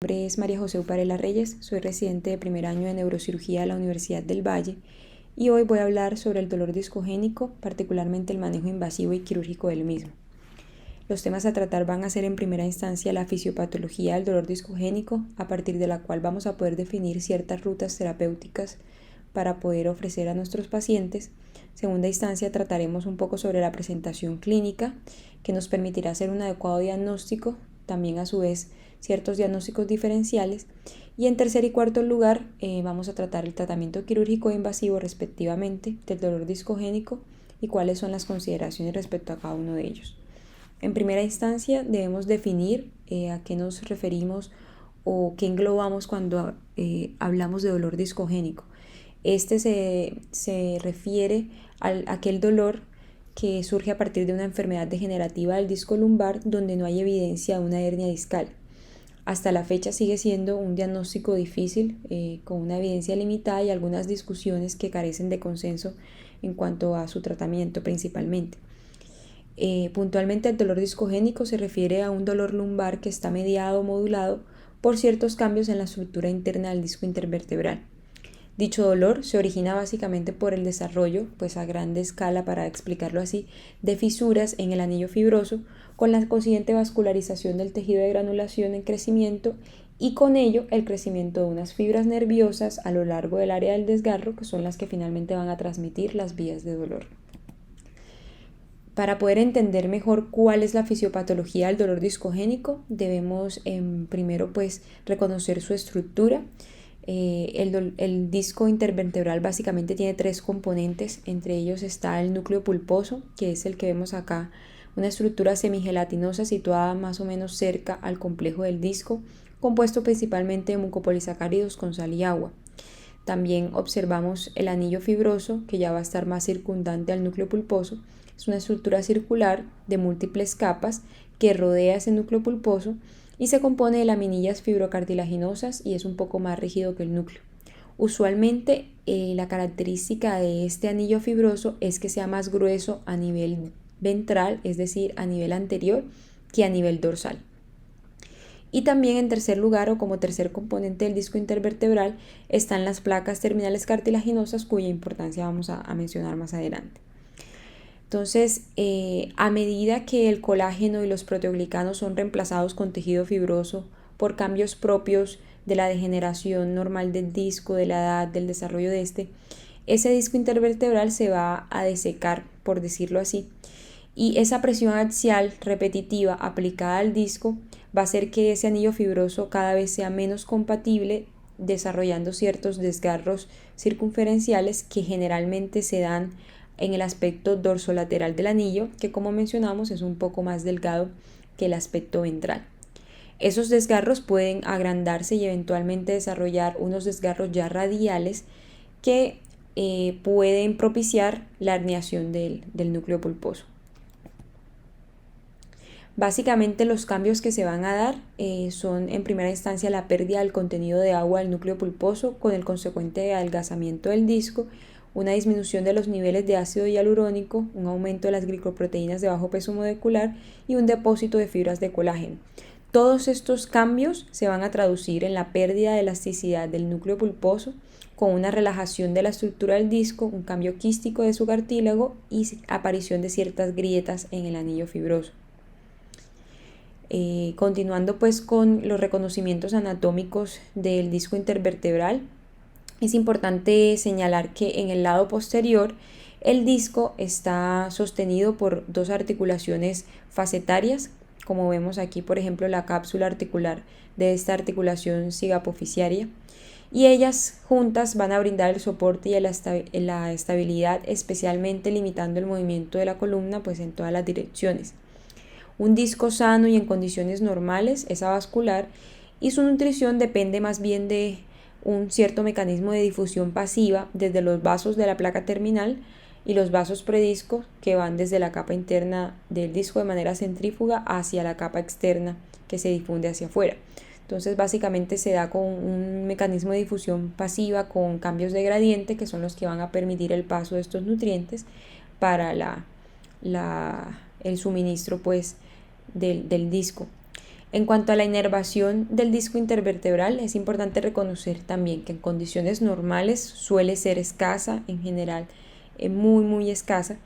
Mi nombre es María José Uparela Reyes, soy residente de primer año de neurocirugía de la Universidad del Valle y hoy voy a hablar sobre el dolor discogénico, particularmente el manejo invasivo y quirúrgico del mismo. Los temas a tratar van a ser en primera instancia la fisiopatología del dolor discogénico, a partir de la cual vamos a poder definir ciertas rutas terapéuticas para poder ofrecer a nuestros pacientes. Segunda instancia trataremos un poco sobre la presentación clínica, que nos permitirá hacer un adecuado diagnóstico, también a su vez ciertos diagnósticos diferenciales. Y en tercer y cuarto lugar vamos a tratar el tratamiento quirúrgico e invasivo respectivamente del dolor discogénico y cuáles son las consideraciones respecto a cada uno de ellos. En primera instancia debemos definir a qué nos referimos o qué englobamos cuando hablamos de dolor discogénico. Este se refiere a aquel dolor que surge a partir de una enfermedad degenerativa del disco lumbar donde no hay evidencia de una hernia discal. Hasta la fecha sigue siendo un diagnóstico difícil, con una evidencia limitada y algunas discusiones que carecen de consenso en cuanto a su tratamiento principalmente. Puntualmente el dolor discogénico se refiere a un dolor lumbar que está mediado o modulado por ciertos cambios en la estructura interna del disco intervertebral. Dicho dolor se origina básicamente por el desarrollo, pues a gran escala para explicarlo así, de fisuras en el anillo fibroso con la consiguiente vascularización del tejido de granulación en crecimiento y con ello el crecimiento de unas fibras nerviosas a lo largo del área del desgarro que son las que finalmente van a transmitir las vías de dolor. Para poder entender mejor cuál es la fisiopatología del dolor discogénico debemos primero reconocer su estructura. El disco intervertebral básicamente tiene tres componentes, entre ellos está el núcleo pulposo, que es el que vemos acá, una estructura semigelatinosa situada más o menos cerca al complejo del disco, compuesto principalmente de mucopolisacáridos con sal y agua. También observamos el anillo fibroso, que ya va a estar más circundante al núcleo pulposo. Es una estructura circular de múltiples capas que rodea ese núcleo pulposo y se compone de laminillas fibrocartilaginosas y es un poco más rígido que el núcleo. Usualmente la característica de este anillo fibroso es que sea más grueso a nivel ventral, es decir, a nivel anterior, que a nivel dorsal. Y también en tercer lugar o como tercer componente del disco intervertebral están las placas terminales cartilaginosas cuya importancia vamos a mencionar más adelante. Entonces, a medida que el colágeno y los proteoglicanos son reemplazados con tejido fibroso por cambios propios de la degeneración normal del disco, de la edad, del desarrollo de ese disco intervertebral se va a desecar, por decirlo así, y esa presión axial repetitiva aplicada al disco va a hacer que ese anillo fibroso cada vez sea menos compatible, desarrollando ciertos desgarros circunferenciales que generalmente se dan en el aspecto dorsolateral del anillo, que como mencionamos es un poco más delgado que el aspecto ventral. Esos desgarros pueden agrandarse y eventualmente desarrollar unos desgarros ya radiales que pueden propiciar la herniación del núcleo pulposo. Básicamente los cambios que se van a dar son en primera instancia la pérdida del contenido de agua del núcleo pulposo con el consecuente adelgazamiento del disco, una disminución de los niveles de ácido hialurónico, un aumento de las glicoproteínas de bajo peso molecular y un depósito de fibras de colágeno. Todos estos cambios se van a traducir en la pérdida de elasticidad del núcleo pulposo con una relajación de la estructura del disco, un cambio quístico de su cartílago y aparición de ciertas grietas en el anillo fibroso. Continuando con los reconocimientos anatómicos del disco intervertebral, es importante señalar que en el lado posterior el disco está sostenido por dos articulaciones facetarias, como vemos aquí por ejemplo la cápsula articular de esta articulación cigapofisiaria, y ellas juntas van a brindar el soporte y la estabilidad, especialmente limitando el movimiento de la columna en todas las direcciones. Un disco sano y en condiciones normales es avascular y su nutrición depende más bien de un cierto mecanismo de difusión pasiva desde los vasos de la placa terminal y los vasos predisco que van desde la capa interna del disco de manera centrífuga hacia la capa externa que se difunde hacia afuera. Entonces básicamente se da con un mecanismo de difusión pasiva con cambios de gradiente que son los que van a permitir el paso de estos nutrientes para el suministro del disco. En cuanto a la inervación del disco intervertebral, es importante reconocer también que en condiciones normales suele ser escasa, en general muy escasa,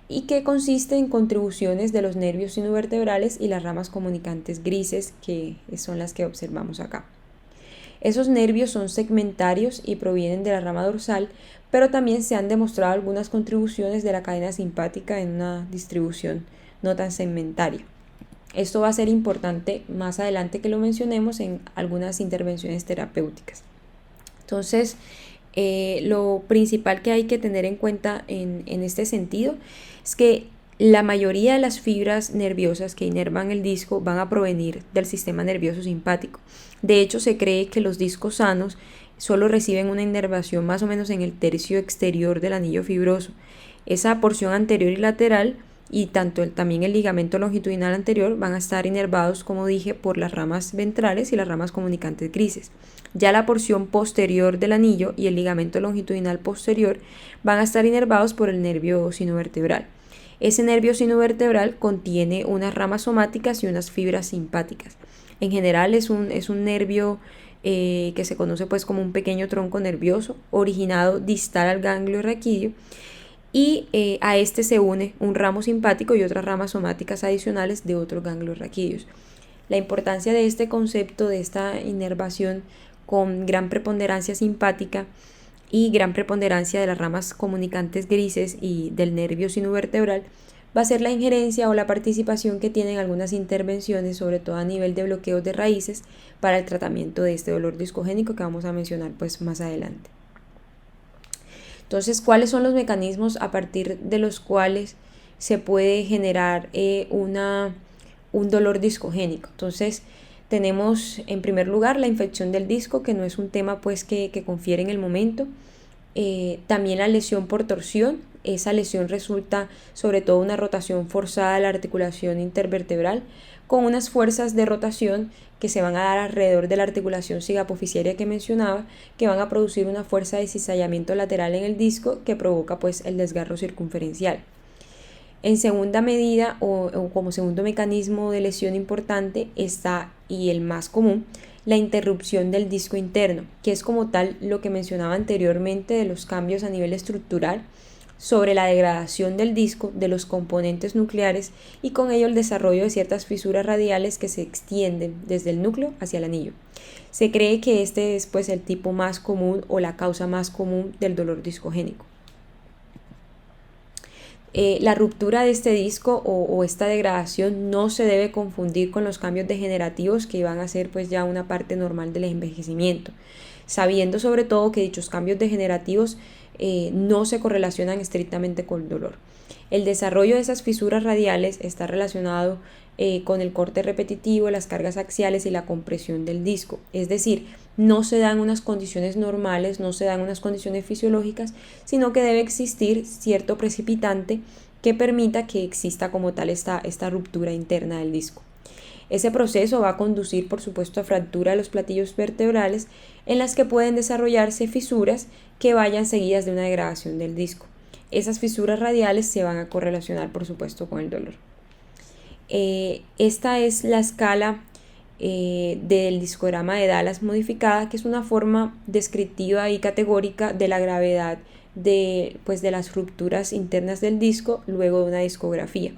y que consiste en contribuciones de los nervios sinovertebrales y las ramas comunicantes grises, que son las que observamos acá. Esos nervios son segmentarios y provienen de la rama dorsal, pero también se han demostrado algunas contribuciones de la cadena simpática en una distribución no tan segmentaria. Esto va a ser importante más adelante que lo mencionemos en algunas intervenciones terapéuticas. Entonces, lo principal que hay que tener en cuenta en este sentido es que la mayoría de las fibras nerviosas que inervan el disco van a provenir del sistema nervioso simpático. De hecho, se cree que los discos sanos solo reciben una inervación más o menos en el tercio exterior del anillo fibroso. Esa porción anterior y lateral y también el ligamento longitudinal anterior van a estar inervados, como dije, por las ramas ventrales y las ramas comunicantes grises. Ya la porción posterior del anillo y el ligamento longitudinal posterior van a estar inervados por el nervio sinovertebral. Ese nervio sinovertebral contiene unas ramas somáticas y unas fibras simpáticas. En general es un nervio que se conoce pues como un pequeño tronco nervioso originado distal al ganglio raquídeo, y a este se une un ramo simpático y otras ramas somáticas adicionales de otros ganglios raquídeos. La importancia de este concepto, de esta inervación con gran preponderancia simpática y gran preponderancia de las ramas comunicantes grises y del nervio sinovertebral, va a ser la injerencia o la participación que tienen algunas intervenciones, sobre todo a nivel de bloqueos de raíces, para el tratamiento de este dolor discogénico que vamos a mencionar pues más adelante. Entonces, ¿cuáles son los mecanismos a partir de los cuales se puede generar un dolor discogénico? Entonces, tenemos en primer lugar la infección del disco, que no es un tema pues que confiere en el momento. También la lesión por torsión. Esa lesión resulta sobre todo una rotación forzada de la articulación intervertebral, con unas fuerzas de rotación que se van a dar alrededor de la articulación cigapoficiaria que mencionaba, que van a producir una fuerza de cizallamiento lateral en el disco que provoca pues el desgarro circunferencial. En segunda medida o como segundo mecanismo de lesión importante está, y el más común, la interrupción del disco interno, que es como tal lo que mencionaba anteriormente de los cambios a nivel estructural sobre la degradación del disco, de los componentes nucleares, y con ello el desarrollo de ciertas fisuras radiales que se extienden desde el núcleo hacia el anillo. Se cree que este es pues el tipo más común o la causa más común del dolor discogénico. La ruptura de este disco o esta degradación no se debe confundir con los cambios degenerativos, que van a ser pues ya una parte normal del envejecimiento, sabiendo sobre todo que dichos cambios degenerativos no se correlacionan estrictamente con el dolor. El desarrollo de esas fisuras radiales está relacionado con el corte repetitivo, las cargas axiales y la compresión del disco. Es decir, no se dan unas condiciones normales, no se dan unas condiciones fisiológicas, sino que debe existir cierto precipitante que permita que exista como tal esta ruptura interna del disco. Ese proceso va a conducir, por supuesto, a fractura de los platillos vertebrales, en las que pueden desarrollarse fisuras que vayan seguidas de una degradación del disco. Esas fisuras radiales se van a correlacionar, por supuesto, con el dolor. Esta es la escala del discograma de Dallas modificada, que es una forma descriptiva y categórica de la gravedad de las rupturas internas del disco luego de una discografía.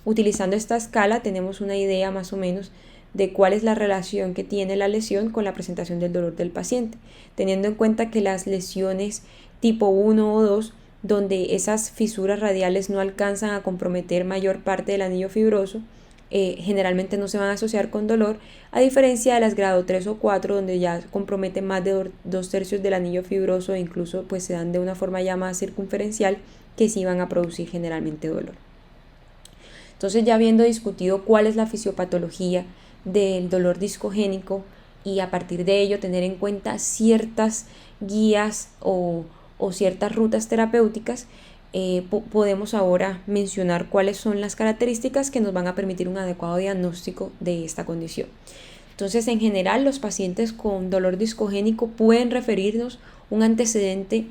Utilizando esta escala tenemos una idea más o menos de cuál es la relación que tiene la lesión con la presentación del dolor del paciente, teniendo en cuenta que las lesiones tipo 1 o 2, donde esas fisuras radiales no alcanzan a comprometer mayor parte del anillo fibroso, generalmente no se van a asociar con dolor, a diferencia de las grado 3 o 4, donde ya comprometen más de 2/3 del anillo fibroso e incluso pues se dan de una forma ya más circunferencial, que sí van a producir generalmente dolor. Entonces, ya habiendo discutido cuál es la fisiopatología del dolor discogénico y a partir de ello tener en cuenta ciertas guías o ciertas rutas terapéuticas, podemos ahora mencionar cuáles son las características que nos van a permitir un adecuado diagnóstico de esta condición. Entonces, en general, los pacientes con dolor discogénico pueden referirnos un antecedente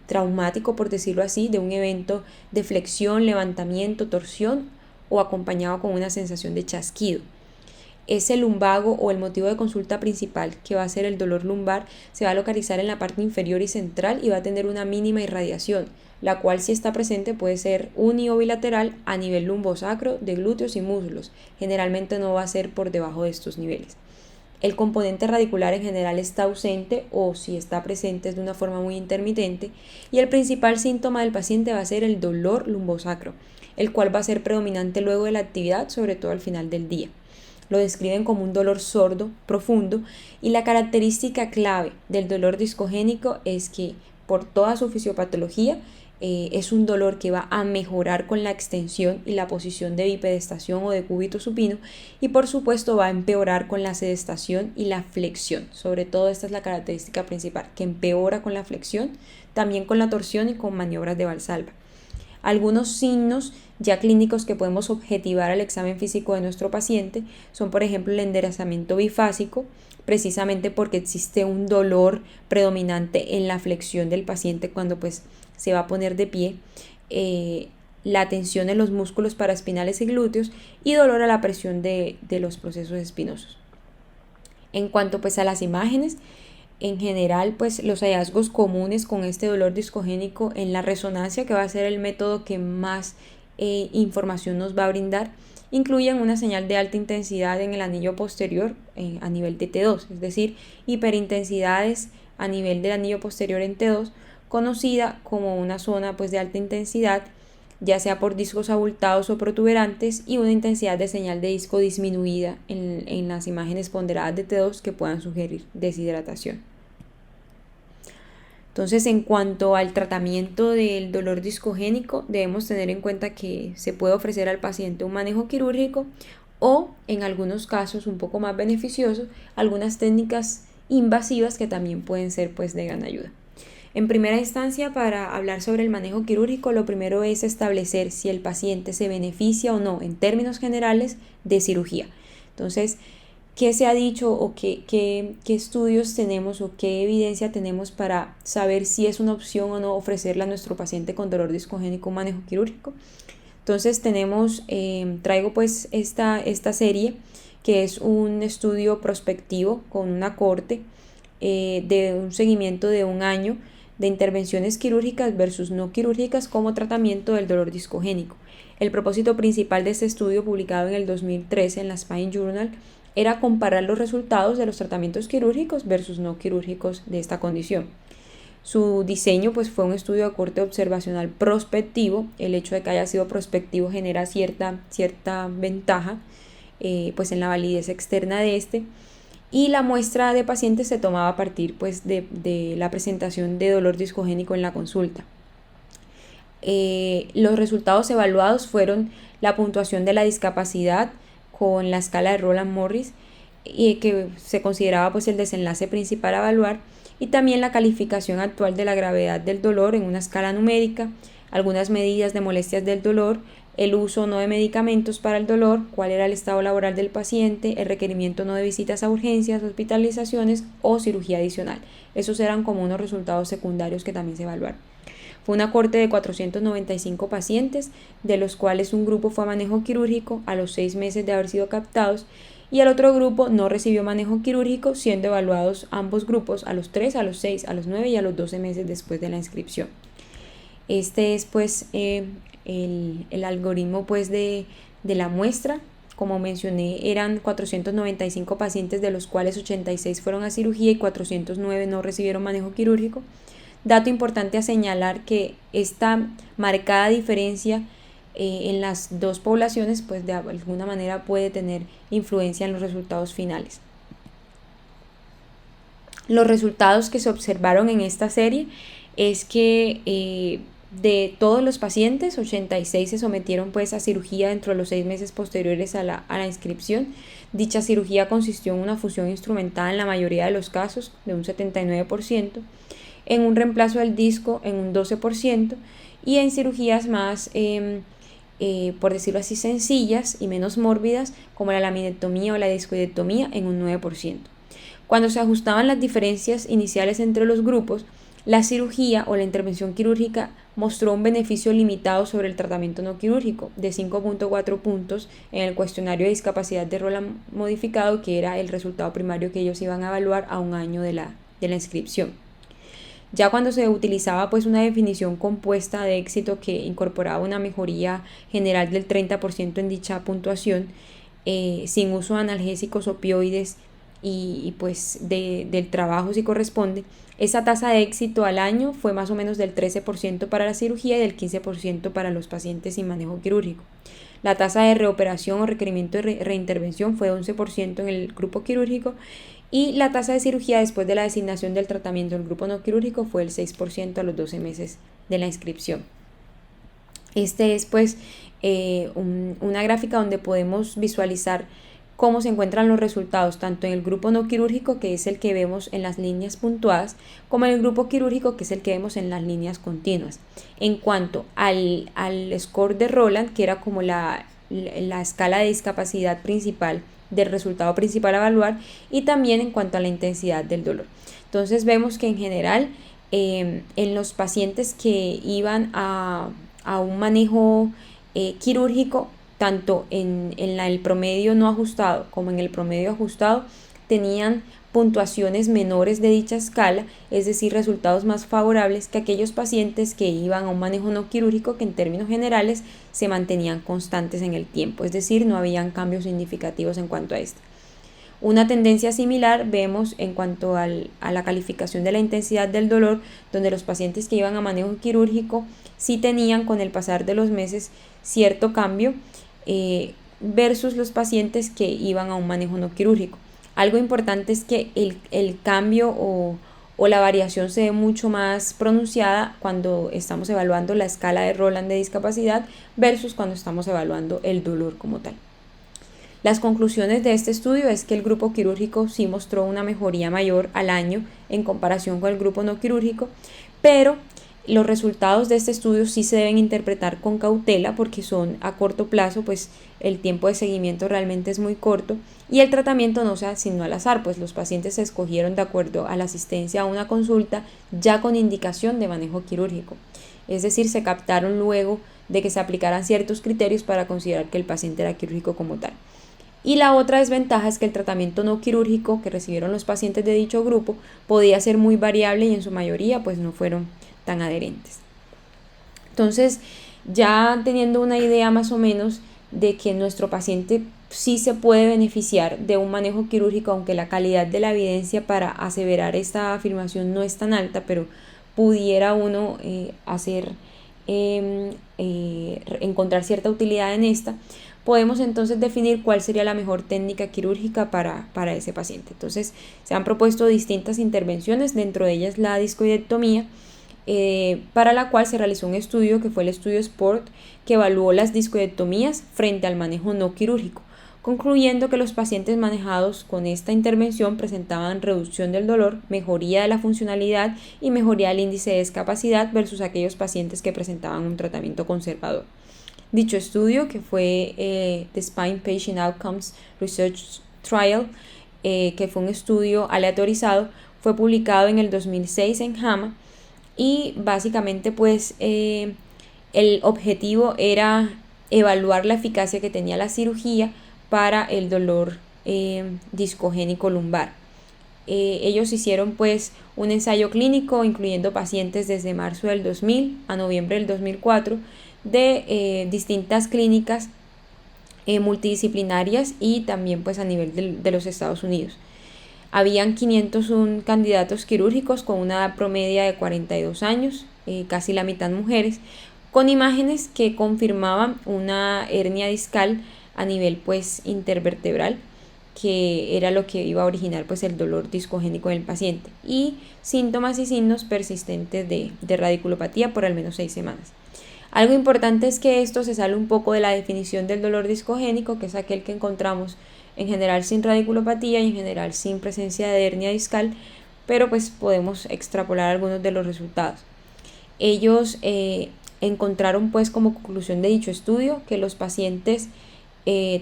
traumático, por decirlo así, de un evento de flexión, levantamiento, torsión o acompañado con una sensación de chasquido. ese lumbago o el motivo de consulta principal, que va a ser el dolor lumbar, se va a localizar en la parte inferior y central y va a tener una mínima irradiación, la cual, si está presente, puede ser uni o bilateral a nivel lumbosacro, de glúteos y muslos. Generalmente no va a ser por debajo de estos niveles. El componente radicular en general está ausente, o si está presente es de una forma muy intermitente, y el principal síntoma del paciente va a ser el dolor lumbosacro, el cual va a ser predominante luego de la actividad, sobre todo al final del día. Lo describen como un dolor sordo, profundo, y la característica clave del dolor discogénico es que, por toda su fisiopatología, es un dolor que va a mejorar con la extensión y la posición de bipedestación o de cúbito supino, y por supuesto va a empeorar con la sedestación y la flexión. Sobre todo esta es la característica principal, que empeora con la flexión, también con la torsión y con maniobras de Valsalva. Algunos signos ya clínicos que podemos objetivar al examen físico de nuestro paciente son, por ejemplo, el enderezamiento bifásico, precisamente porque existe un dolor predominante en la flexión del paciente cuando pues se va a poner de pie, la tensión en los músculos paraespinales y glúteos, y dolor a la presión de los procesos espinosos. En cuanto pues a las imágenes, en general, pues los hallazgos comunes con este dolor discogénico en la resonancia, que va a ser el método que más información nos va a brindar, incluyen una señal de alta intensidad en el anillo posterior a nivel de T2, es decir, hiperintensidades a nivel del anillo posterior en T2, conocida como una zona pues de alta intensidad, ya sea por discos abultados o protuberantes, y una intensidad de señal de disco disminuida en las imágenes ponderadas de T2 que puedan sugerir deshidratación. Entonces, en cuanto al tratamiento del dolor discogénico, debemos tener en cuenta que se puede ofrecer al paciente un manejo quirúrgico o, en algunos casos un poco más beneficioso, algunas técnicas invasivas que también pueden ser pues de gran ayuda. En primera instancia, para hablar sobre el manejo quirúrgico, lo primero es establecer si el paciente se beneficia o no, en términos generales, de cirugía. Entonces, ¿qué se ha dicho o qué estudios tenemos o qué evidencia tenemos para saber si es una opción o no ofrecerle a nuestro paciente con dolor discogénico un manejo quirúrgico? Entonces traigo pues esta serie, que es un estudio prospectivo con una cohorte de un seguimiento de 1 año de intervenciones quirúrgicas versus no quirúrgicas como tratamiento del dolor discogénico. El propósito principal de este estudio, publicado en el 2013 en la Spine Journal, era comparar los resultados de los tratamientos quirúrgicos versus no quirúrgicos de esta condición. Su diseño pues fue un estudio de corte observacional prospectivo. El hecho de que haya sido prospectivo genera cierta ventaja pues en la validez externa de este, y la muestra de pacientes se tomaba a partir pues de la presentación de dolor discogénico en la consulta. Los resultados evaluados fueron la puntuación de la discapacidad con la escala de Roland Morris, que se consideraba pues el desenlace principal a evaluar, y también la calificación actual de la gravedad del dolor en una escala numérica, algunas medidas de molestias del dolor, el uso o no de medicamentos para el dolor, cuál era el estado laboral del paciente, el requerimiento no de visitas a urgencias, hospitalizaciones o cirugía adicional. Esos eran como unos resultados secundarios que también se evaluaron. Fue una cohorte de 495 pacientes, de los cuales un grupo fue a manejo quirúrgico a los 6 meses de haber sido captados, y el otro grupo no recibió manejo quirúrgico, siendo evaluados ambos grupos a los 3, a los 6, a los 9 y a los 12 meses después de la inscripción. Este es pues el algoritmo pues de la muestra. Como mencioné, eran 495 pacientes, de los cuales 86 fueron a cirugía y 409 no recibieron manejo quirúrgico. Dato importante a señalar, que esta marcada diferencia en las dos poblaciones pues de alguna manera puede tener influencia en los resultados finales. Los resultados que se observaron en esta serie es que de todos los pacientes, 86 se sometieron pues a cirugía dentro de los 6 meses posteriores a la inscripción. Dicha cirugía consistió en una fusión instrumental en la mayoría de los casos, de un 79%, en un reemplazo del disco en un 12%, y en cirugías más, por decirlo así, sencillas y menos mórbidas, como la laminectomía o la discoidectomía, en un 9%. Cuando se ajustaban las diferencias iniciales entre los grupos, la cirugía o la intervención quirúrgica mostró un beneficio limitado sobre el tratamiento no quirúrgico de 5.4 puntos en el cuestionario de discapacidad de Roland modificado, que era el resultado primario que ellos iban a evaluar a un año de la inscripción. Ya cuando se utilizaba pues una definición compuesta de éxito que incorporaba una mejoría general del 30% en dicha puntuación, sin uso de analgésicos, opioides y pues del trabajo si corresponde, esa tasa de éxito al año fue más o menos del 13% para la cirugía y del 15% para los pacientes sin manejo quirúrgico. La tasa de reoperación o requerimiento de reintervención fue de 11% en el grupo quirúrgico y la tasa de cirugía después de la designación del tratamiento del grupo no quirúrgico fue el 6% a los 12 meses de la inscripción. Este es pues una gráfica donde podemos visualizar cómo se encuentran los resultados tanto en el grupo no quirúrgico, que es el que vemos en las líneas puntuadas, como en el grupo quirúrgico, que es el que vemos en las líneas continuas. En cuanto al score de Roland, que era como la escala de discapacidad principal del resultado principal a evaluar, y también en cuanto a la intensidad del dolor. Entonces vemos que en general en los pacientes que iban a un manejo quirúrgico, tanto en el promedio no ajustado como en el promedio ajustado, tenían puntuaciones menores de dicha escala, es decir, resultados más favorables que aquellos pacientes que iban a un manejo no quirúrgico, que en términos generales se mantenían constantes en el tiempo, es decir, no habían cambios significativos en cuanto a esto. Una tendencia similar vemos en cuanto a la calificación de la intensidad del dolor, donde los pacientes que iban a manejo quirúrgico sí tenían con el pasar de los meses cierto cambio versus los pacientes que iban a un manejo no quirúrgico. Algo importante es que el cambio o la variación se ve mucho más pronunciada cuando estamos evaluando la escala de Roland de discapacidad versus cuando estamos evaluando el dolor como tal. Las conclusiones de este estudio es que el grupo quirúrgico sí mostró una mejoría mayor al año en comparación con el grupo no quirúrgico, pero los resultados de este estudio sí se deben interpretar con cautela porque son a corto plazo, pues el tiempo de seguimiento realmente es muy corto y el tratamiento no se asignó al azar, pues los pacientes se escogieron de acuerdo a la asistencia a una consulta ya con indicación de manejo quirúrgico. Es decir, se captaron luego de que se aplicaran ciertos criterios para considerar que el paciente era quirúrgico como tal. Y la otra desventaja es que el tratamiento no quirúrgico que recibieron los pacientes de dicho grupo podía ser muy variable y en su mayoría pues no fueron tan adherentes. Entonces, ya teniendo una idea más o menos de que nuestro paciente sí se puede beneficiar de un manejo quirúrgico, aunque la calidad de la evidencia para aseverar esta afirmación no es tan alta, pero pudiera uno encontrar cierta utilidad en esta, podemos entonces definir cuál sería la mejor técnica quirúrgica para ese paciente. Entonces, se han propuesto distintas intervenciones, dentro de ellas la discoidectomía, para la cual se realizó un estudio que fue el estudio SPORT, que evaluó las discoidectomías frente al manejo no quirúrgico, concluyendo que los pacientes manejados con esta intervención presentaban reducción del dolor, mejoría de la funcionalidad y mejoría del índice de discapacidad versus aquellos pacientes que presentaban un tratamiento conservador. Dicho estudio, que fue The Spine Patient Outcomes Research Trial, que fue un estudio aleatorizado, fue publicado en el 2006 en JAMA y básicamente pues el objetivo era evaluar la eficacia que tenía la cirugía para el dolor discogénico lumbar. Ellos hicieron pues un ensayo clínico incluyendo pacientes desde marzo del 2000 a noviembre del 2004 de distintas clínicas multidisciplinarias y también pues a nivel de los Estados Unidos. Habían 501 candidatos quirúrgicos con una edad promedia de 42 años, casi la mitad mujeres, con imágenes que confirmaban una hernia discal a nivel pues intervertebral, que era lo que iba a originar pues el dolor discogénico en el paciente, y síntomas y signos persistentes de radiculopatía por al menos 6 semanas. Algo importante es que esto se sale un poco de la definición del dolor discogénico, que es aquel que encontramos en general sin radiculopatía y en general sin presencia de hernia discal, pero pues podemos extrapolar algunos de los resultados. Ellos encontraron pues como conclusión de dicho estudio que los pacientes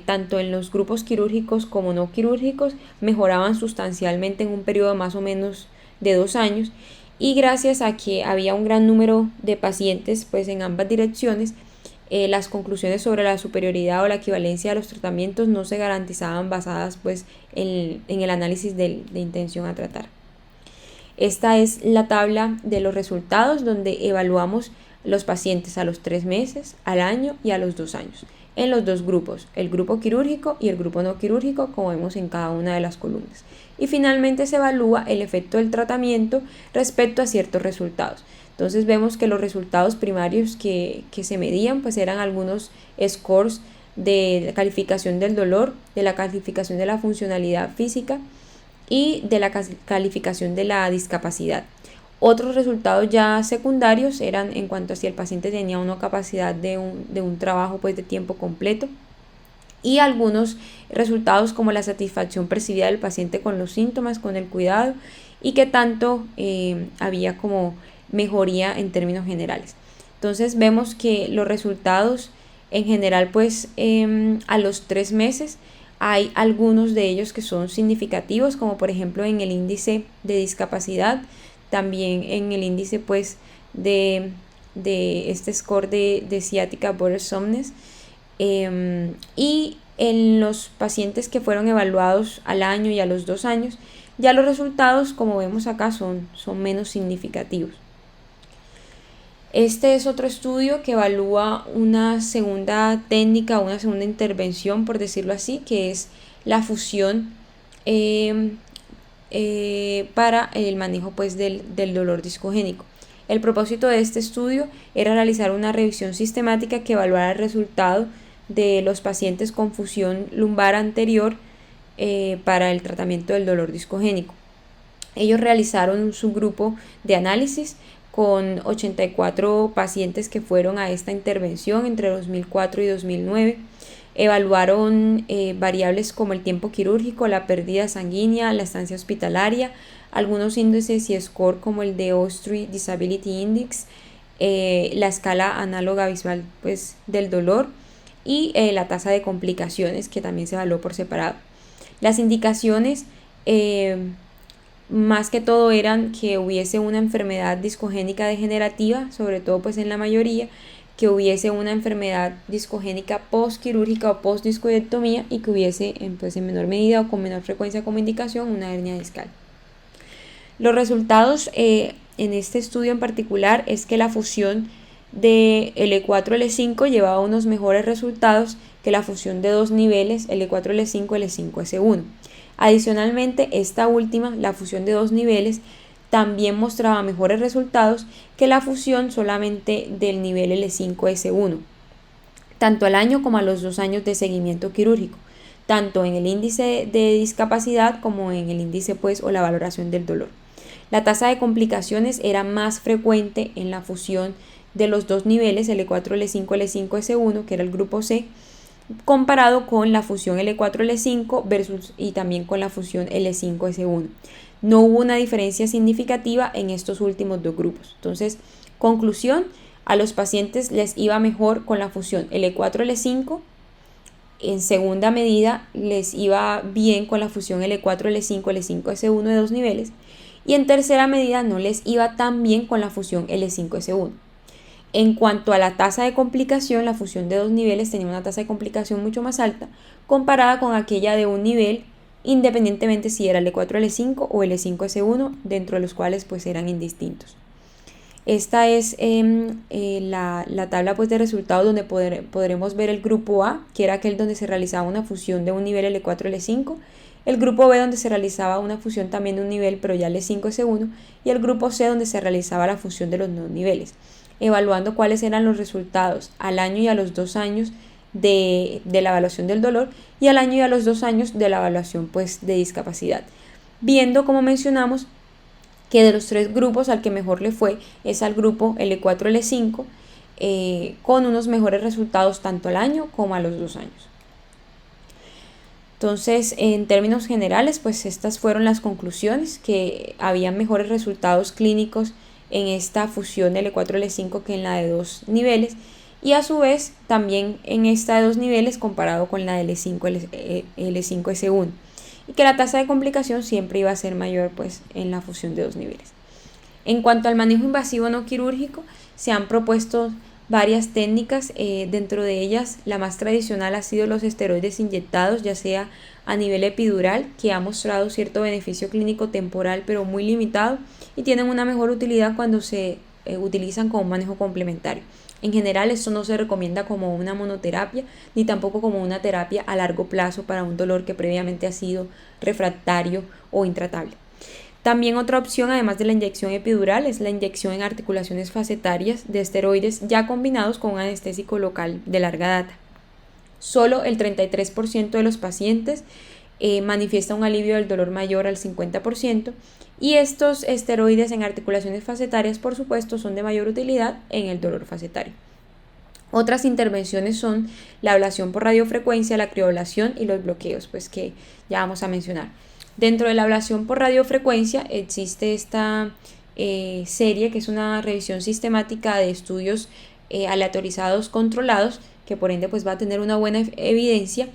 tanto en los grupos quirúrgicos como no quirúrgicos mejoraban sustancialmente en un periodo más o menos de 2 años y gracias a que había un gran número de pacientes pues en ambas direcciones, las conclusiones sobre la superioridad o la equivalencia de los tratamientos no se garantizaban basadas pues en el análisis de intención a tratar. Esta es la tabla de los resultados donde evaluamos los pacientes a los 3 meses, al año y a los 2 años, en los dos grupos, el grupo quirúrgico y el grupo no quirúrgico, como vemos en cada una de las columnas. Y finalmente se evalúa el efecto del tratamiento respecto a ciertos resultados. Entonces vemos que los resultados primarios que se medían pues eran algunos scores de la calificación del dolor, de la calificación de la funcionalidad física y de la calificación de la discapacidad. Otros resultados ya secundarios eran en cuanto a si el paciente tenía una capacidad de un trabajo pues de tiempo completo, y algunos resultados como la satisfacción percibida del paciente con los síntomas, con el cuidado, y que tanto había como mejoría en términos generales. Entonces vemos que los resultados en general pues a los 3 meses hay algunos de ellos que son significativos, como por ejemplo en el índice de discapacidad, también en el índice pues de este score de Sciatica Bowyer Soreness, y en los pacientes que fueron evaluados al año y a los 2 años, ya los resultados, como vemos acá, son menos significativos. Este es otro estudio que evalúa una segunda técnica, una segunda intervención, por decirlo así, que es la fusión para el manejo pues del dolor discogénico. El propósito de este estudio era realizar una revisión sistemática que evaluara el resultado de los pacientes con fusión lumbar anterior para el tratamiento del dolor discogénico. Ellos realizaron un subgrupo de análisis con 84 pacientes que fueron a esta intervención entre 2004 y 2009. Evaluaron variables como el tiempo quirúrgico, la pérdida sanguínea, la estancia hospitalaria, algunos índices y score como el de Austrian Disability Index, la escala análoga visual pues, del dolor y la tasa de complicaciones, que también se evaluó por separado. Las indicaciones más que todo eran que hubiese una enfermedad discogénica degenerativa, sobre todo pues en la mayoría, que hubiese una enfermedad discogénica postquirúrgica o postdiscoidectomía, y que hubiese pues en menor medida o con menor frecuencia como indicación una hernia discal. Los resultados en este estudio en particular es que la fusión de L4-L5 llevaba unos mejores resultados que la fusión de 2 niveles L4-L5 L5-S1. Adicionalmente, esta última, la fusión de 2 niveles, también mostraba mejores resultados que la fusión solamente del nivel L5-S1, tanto al año como a los 2 años de seguimiento quirúrgico, tanto en el índice de discapacidad como en el índice pues o la valoración del dolor. La tasa de complicaciones era más frecuente en la fusión de los 2 niveles L4, L5, L5, S1, que era el grupo C, comparado con la fusión L4-L5 versus y también con la fusión L5-S1. No hubo una diferencia significativa en estos últimos dos grupos. Entonces, conclusión, a los pacientes les iba mejor con la fusión L4-L5. En segunda medida, les iba bien con la fusión L4-L5, L5-S1 de 2 niveles. Y en tercera medida, no les iba tan bien con la fusión L5-S1. En cuanto a la tasa de complicación, la fusión de 2 niveles tenía una tasa de complicación mucho más alta comparada con aquella de un nivel, independientemente si era L4-L5 o L5-S1, dentro de los cuales pues eran indistintos. Esta es la tabla pues, de resultados donde podremos ver el grupo A, que era aquel donde se realizaba una fusión de un nivel L4-L5, el grupo B donde se realizaba una fusión también de un nivel pero ya L5-S1, y el grupo C donde se realizaba la fusión de los 2 niveles, evaluando cuáles eran los resultados al año y a los 2 años de la evaluación del dolor y al año y a los 2 años de la evaluación pues, de discapacidad. Viendo, como mencionamos, que de los 3 grupos al que mejor le fue es al grupo L4-L5, con unos mejores resultados tanto al año como a los 2 años. Entonces, en términos generales, pues estas fueron las conclusiones, que había mejores resultados clínicos en esta fusión L4-L5 que en la de 2 niveles, y a su vez también en esta de 2 niveles comparado con la de L5-S1, y que la tasa de complicación siempre iba a ser mayor pues en la fusión de 2 niveles. En cuanto al manejo invasivo no quirúrgico, se han propuesto varias técnicas, dentro de ellas la más tradicional ha sido los esteroides inyectados, ya sea a nivel epidural, que ha mostrado cierto beneficio clínico temporal pero muy limitado, y tienen una mejor utilidad cuando se utilizan como un manejo complementario. En general, esto no se recomienda como una monoterapia ni tampoco como una terapia a largo plazo para un dolor que previamente ha sido refractario o intratable. También otra opción, además de la inyección epidural, es la inyección en articulaciones facetarias de esteroides ya combinados con un anestésico local de larga data. Solo el 33% de los pacientes manifiesta un alivio del dolor mayor al 50%, y estos esteroides en articulaciones facetarias, por supuesto, son de mayor utilidad en el dolor facetario. Otras intervenciones son la ablación por radiofrecuencia, la crioablación y los bloqueos, pues que ya vamos a mencionar. Dentro de la ablación por radiofrecuencia existe esta serie, que es una revisión sistemática de estudios aleatorizados controlados, que por ende pues va a tener una buena evidencia,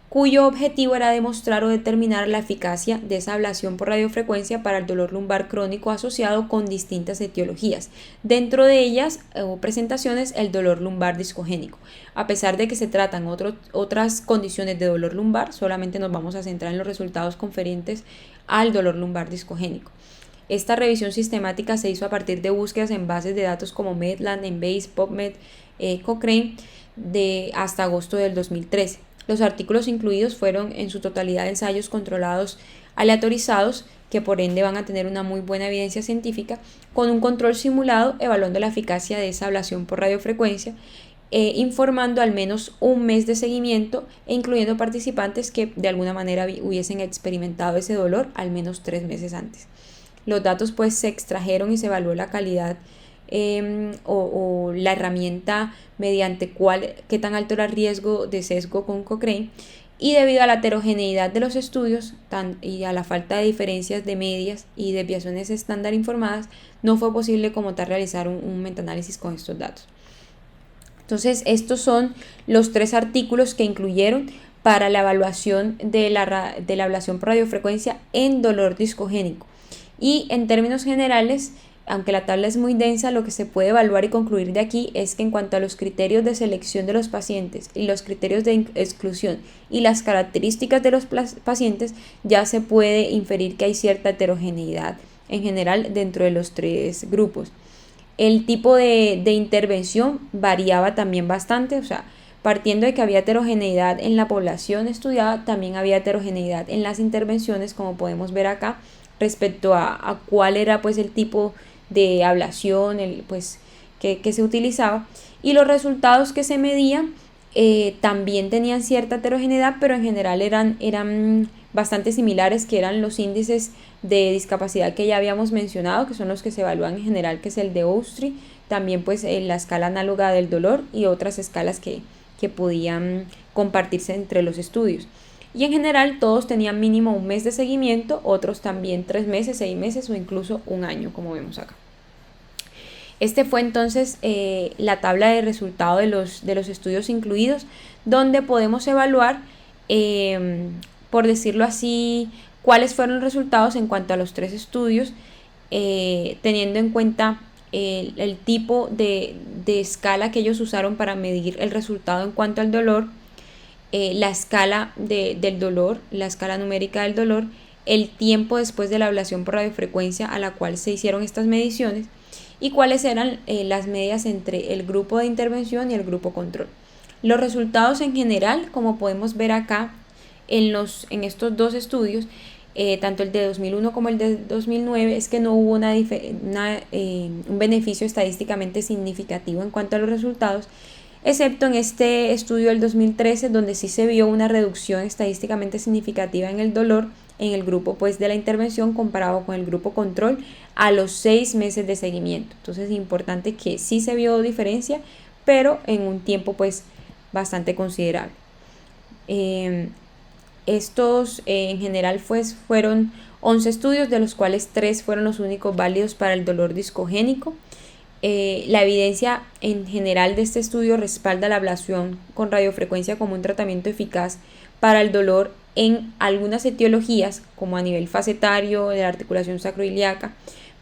cuyo objetivo era demostrar o determinar la eficacia de esa ablación por radiofrecuencia para el dolor lumbar crónico asociado con distintas etiologías. Dentro de ellas o presentaciones, el dolor lumbar discogénico. A pesar de que se tratan otras condiciones de dolor lumbar, solamente nos vamos a centrar en los resultados conferentes al dolor lumbar discogénico. Esta revisión sistemática se hizo a partir de búsquedas en bases de datos como Medline, Embase, PubMed, Cochrane, hasta agosto del 2013. Los artículos incluidos fueron en su totalidad ensayos controlados aleatorizados, que por ende van a tener una muy buena evidencia científica, con un control simulado evaluando la eficacia de esa ablación por radiofrecuencia, informando al menos un mes de seguimiento e incluyendo participantes que de alguna manera hubiesen experimentado ese dolor al menos 3 meses antes. Los datos pues se extrajeron y se evaluó la calidad o la herramienta mediante qué tan alto era el riesgo de sesgo con Cochrane, y debido a la heterogeneidad de los estudios y a la falta de diferencias de medias y desviaciones estándar informadas, no fue posible como tal realizar un metaanálisis con estos datos. Entonces, estos son los 3 artículos que incluyeron para la evaluación de la ablación por radiofrecuencia en dolor discogénico. Y en términos generales, aunque la tabla es muy densa, lo que se puede evaluar y concluir de aquí es que en cuanto a los criterios de selección de los pacientes y los criterios de exclusión y las características de los pacientes, ya se puede inferir que hay cierta heterogeneidad en general dentro de los 3 grupos. El tipo de intervención variaba también bastante, o sea, partiendo de que había heterogeneidad en la población estudiada, también había heterogeneidad en las intervenciones, como podemos ver acá, respecto a cuál era pues el tipo de ablación que se utilizaba, y los resultados que se medían también tenían cierta heterogeneidad, pero en general eran bastante similares, que eran los índices de discapacidad que ya habíamos mencionado, que son los que se evalúan en general, que es el de Oustre, también pues la escala análoga del dolor y otras escalas que podían compartirse entre los estudios. Y en general todos tenían mínimo un mes de seguimiento, otros también 3 meses, 6 meses o incluso un año, como vemos acá. Este fue entonces la tabla de resultado de los estudios incluidos, donde podemos evaluar, por decirlo así, cuáles fueron los resultados en cuanto a los 3 estudios, teniendo en cuenta el tipo de escala que ellos usaron para medir el resultado en cuanto al dolor, la escala del dolor, la escala numérica del dolor, el tiempo después de la ablación por radiofrecuencia a la cual se hicieron estas mediciones, y cuáles eran las medias entre el grupo de intervención y el grupo control. Los resultados en general, como podemos ver acá en estos 2 estudios, tanto el de 2001 como el de 2009, es que no hubo un beneficio estadísticamente significativo en cuanto a los resultados, excepto en este estudio del 2013, donde sí se vio una reducción estadísticamente significativa en el dolor en el grupo pues de la intervención comparado con el grupo control a los 6 meses de seguimiento. Entonces es importante que sí se vio diferencia, pero en un tiempo pues bastante considerable. Estos en general pues fueron 11 estudios, de los cuales 3 fueron los únicos válidos para el dolor discogénico. La evidencia en general de este estudio respalda la ablación con radiofrecuencia como un tratamiento eficaz para el dolor en algunas etiologías, como a nivel facetario, de la articulación sacroiliaca,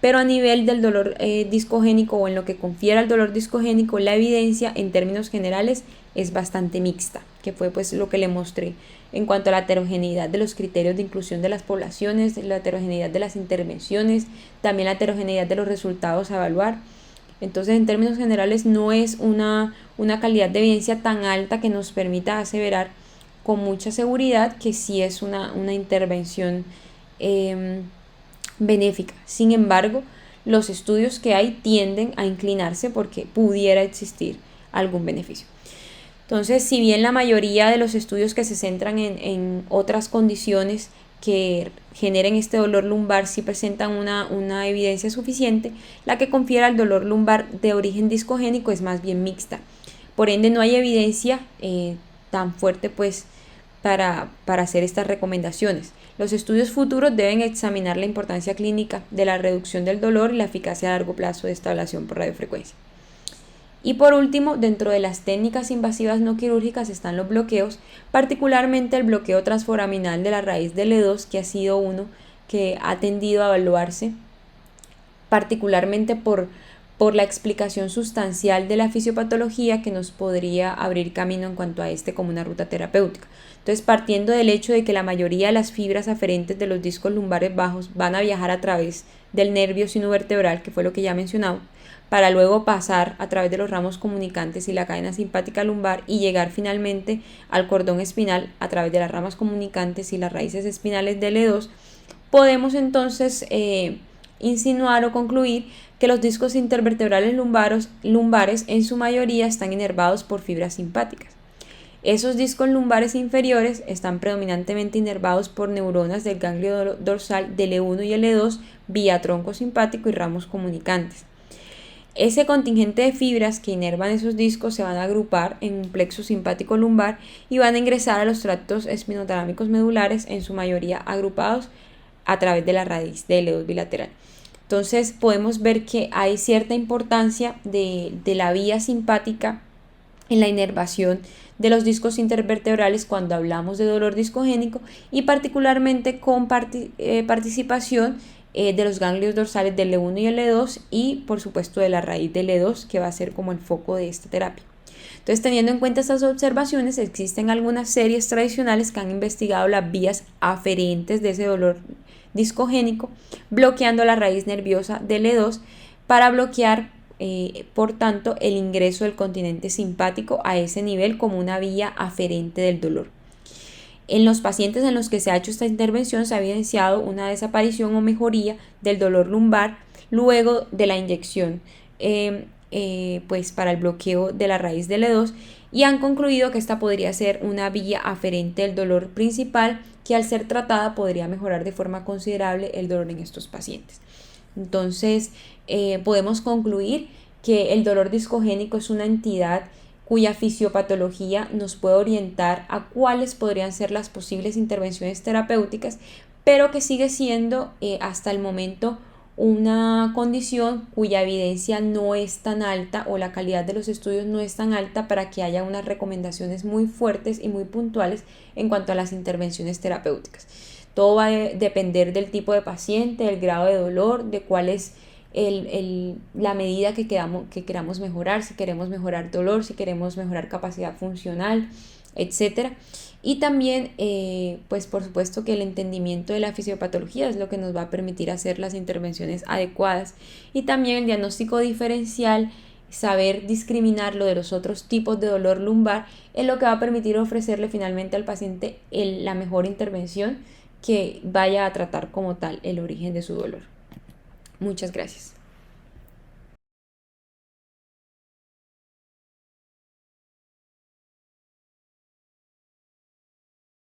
pero a nivel del dolor discogénico o en lo que confiere al dolor discogénico, la evidencia en términos generales es bastante mixta, que fue pues lo que le mostré en cuanto a la heterogeneidad de los criterios de inclusión de las poblaciones, la heterogeneidad de las intervenciones, también la heterogeneidad de los resultados a evaluar. Entonces, en términos generales, no es una calidad de evidencia tan alta que nos permita aseverar con mucha seguridad que sí es una intervención benéfica. Sin embargo, los estudios que hay tienden a inclinarse porque pudiera existir algún beneficio. Entonces, si bien la mayoría de los estudios que se centran en otras condiciones que generen este dolor lumbar sí presentan una evidencia suficiente, la que confiere al dolor lumbar de origen discogénico es más bien mixta. Por ende, no hay evidencia tan fuerte pues para hacer estas recomendaciones. Los estudios futuros deben examinar la importancia clínica de la reducción del dolor y la eficacia a largo plazo de esta ablación por radiofrecuencia. Y por último, dentro de las técnicas invasivas no quirúrgicas están los bloqueos, particularmente el bloqueo transforaminal de la raíz del E2, que ha sido uno que ha tendido a evaluarse, particularmente por la explicación sustancial de la fisiopatología que nos podría abrir camino en cuanto a este como una ruta terapéutica. Entonces, partiendo del hecho de que la mayoría de las fibras aferentes de los discos lumbares bajos van a viajar a través del nervio sinovertebral, que fue lo que ya mencionaba, para luego pasar a través de los ramos comunicantes y la cadena simpática lumbar y llegar finalmente al cordón espinal a través de las ramas comunicantes y las raíces espinales del E2, podemos entonces insinuar o concluir que los discos intervertebrales lumbares en su mayoría están inervados por fibras simpáticas. Esos discos lumbares inferiores están predominantemente inervados por neuronas del ganglio dorsal del E1 y el E2 vía tronco simpático y ramos comunicantes. Ese contingente de fibras que inervan esos discos se van a agrupar en un plexo simpático lumbar y van a ingresar a los tractos espinotalámicos medulares, en su mayoría agrupados a través de la raíz del E2 bilateral. Entonces podemos ver que hay cierta importancia de la vía simpática en la inervación de los discos intervertebrales cuando hablamos de dolor discogénico y particularmente con participación de los ganglios dorsales del E1 y el E2 y por supuesto de la raíz del E2, que va a ser como el foco de esta terapia. Entonces, teniendo en cuenta estas observaciones, existen algunas series tradicionales que han investigado las vías aferentes de ese dolor discogénico, bloqueando la raíz nerviosa del E2 para bloquear, por tanto, el ingreso del continente simpático a ese nivel como una vía aferente del dolor. En los pacientes en los que se ha hecho esta intervención se ha evidenciado una desaparición o mejoría del dolor lumbar luego de la inyección pues para el bloqueo de la raíz del E2 y han concluido que esta podría ser una vía aferente del dolor principal que al ser tratada podría mejorar de forma considerable el dolor en estos pacientes. Entonces podemos concluir que el dolor discogénico es una entidad cuya fisiopatología nos puede orientar a cuáles podrían ser las posibles intervenciones terapéuticas, pero que sigue siendo hasta el momento una condición cuya evidencia no es tan alta o la calidad de los estudios no es tan alta para que haya unas recomendaciones muy fuertes y muy puntuales en cuanto a las intervenciones terapéuticas. Todo va a depender del tipo de paciente, del grado de dolor, de cuál es la medida que queramos mejorar, si queremos mejorar dolor, si queremos mejorar capacidad funcional, etc. Y también, pues por supuesto que el entendimiento de la fisiopatología es lo que nos va a permitir hacer las intervenciones adecuadas y también el diagnóstico diferencial, saber discriminarlo de los otros tipos de dolor lumbar es lo que va a permitir ofrecerle finalmente al paciente la mejor intervención que vaya a tratar como tal el origen de su dolor. Muchas gracias.